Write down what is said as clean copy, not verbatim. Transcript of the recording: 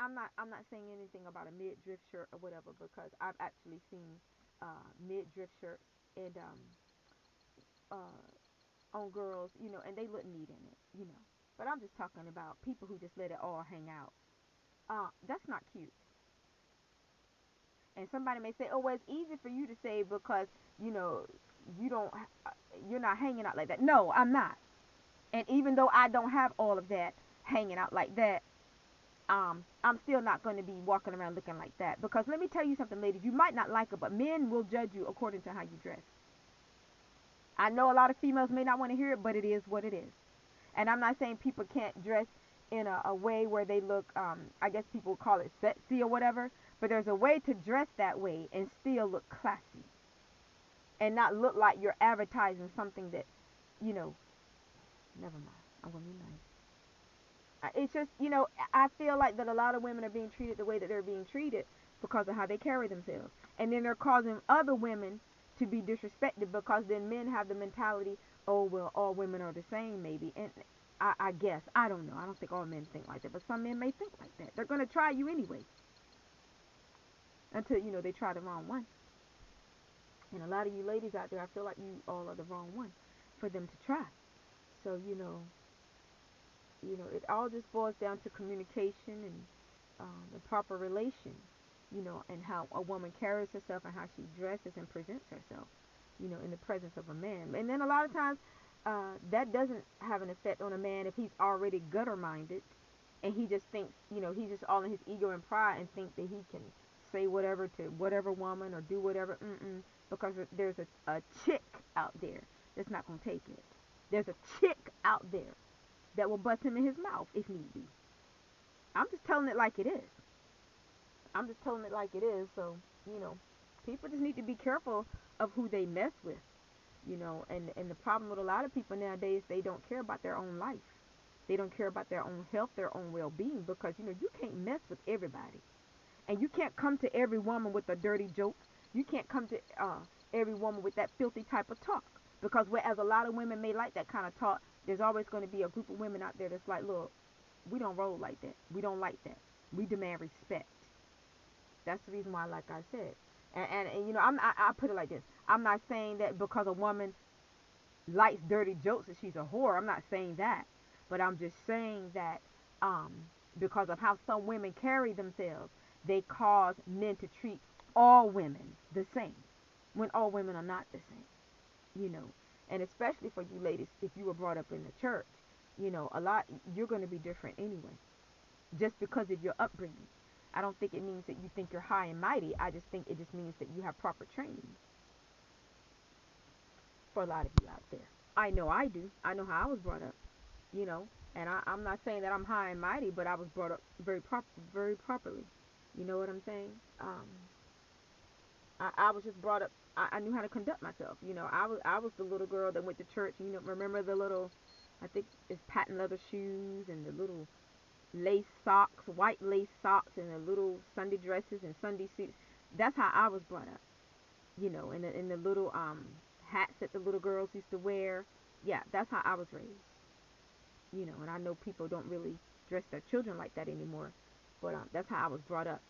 I'm not saying anything about a midriff shirt or whatever, because I've actually seen midriff shirts and on girls, and they look neat in it. But I'm just talking about people who just let it all hang out. That's not cute. And somebody may say, "Oh, well, it's easy for you to say because you know you don't, you're not hanging out like that." No, I'm not. And even though I don't have all of that hanging out like that, I'm still not going to be walking around looking like that. Because let me tell you something, ladies, you might not like it, but men will judge you according to how you dress. I know a lot of females may not want to hear it, but it is what it is. And I'm not saying people can't dress in a way where they look, I guess people call it sexy or whatever, but there's a way to dress that way and still look classy and not look like you're advertising something that, you know, never mind. I'm going to be nice. It's just, I feel like that a lot of women are being treated the way that they're being treated because of how they carry themselves. And then they're causing other women to be disrespected because then men have the mentality, oh, well, all women are the same, maybe. And I guess, I don't know. I don't think all men think like that, but some men may think like that. They're going to try you anyway until, they try the wrong one. And a lot of you ladies out there, I feel like you all are the wrong one for them to try. So, it all just boils down to communication and the proper relation, and how a woman carries herself and how she dresses and presents herself, in the presence of a man. And then a lot of times, that doesn't have an effect on a man if he's already gutter minded and he just thinks, he's just all in his ego and pride and thinks that he can say whatever to whatever woman or do whatever. Because there's a chick out there that's not going to take it. There's a chick out there that will bust him in his mouth if need be. I'm just telling it like it is. I'm just telling it like it is. So, people just need to be careful of who they mess with, and the problem with a lot of people nowadays, they don't care about their own life. They don't care about their own health, their own well-being, because, you can't mess with everybody. And you can't come to every woman with a dirty joke. You can't come to every woman with that filthy type of talk. Because whereas a lot of women may like that kind of talk, there's always going to be a group of women out there that's like, look, we don't roll like that. We don't like that. We demand respect. That's the reason why, like I said. And I put it like this. I'm not saying that because a woman likes dirty jokes that she's a whore. I'm not saying that. But I'm just saying that um, because of how some women carry themselves, they cause men to treat all women the same when all women are not the same, And especially for you ladies, if you were brought up in the church, a lot, you're going to be different anyway, just because of your upbringing. I don't think it means that you think you're high and mighty. I just think it just means that you have proper training for a lot of you out there. I know I do. I know how I was brought up, you know. And I'm not saying that I'm high and mighty, but I was brought up very properly. You know what I'm saying? I was just brought up. I knew how to conduct myself. I was the little girl that went to church. Remember the little, I think it's patent leather shoes and the little lace socks, white lace socks, and the little Sunday dresses and Sunday suits. That's how I was brought up. And the little hats that the little girls used to wear. Yeah, that's how I was raised. And I know people don't really dress their children like that anymore, but that's how I was brought up.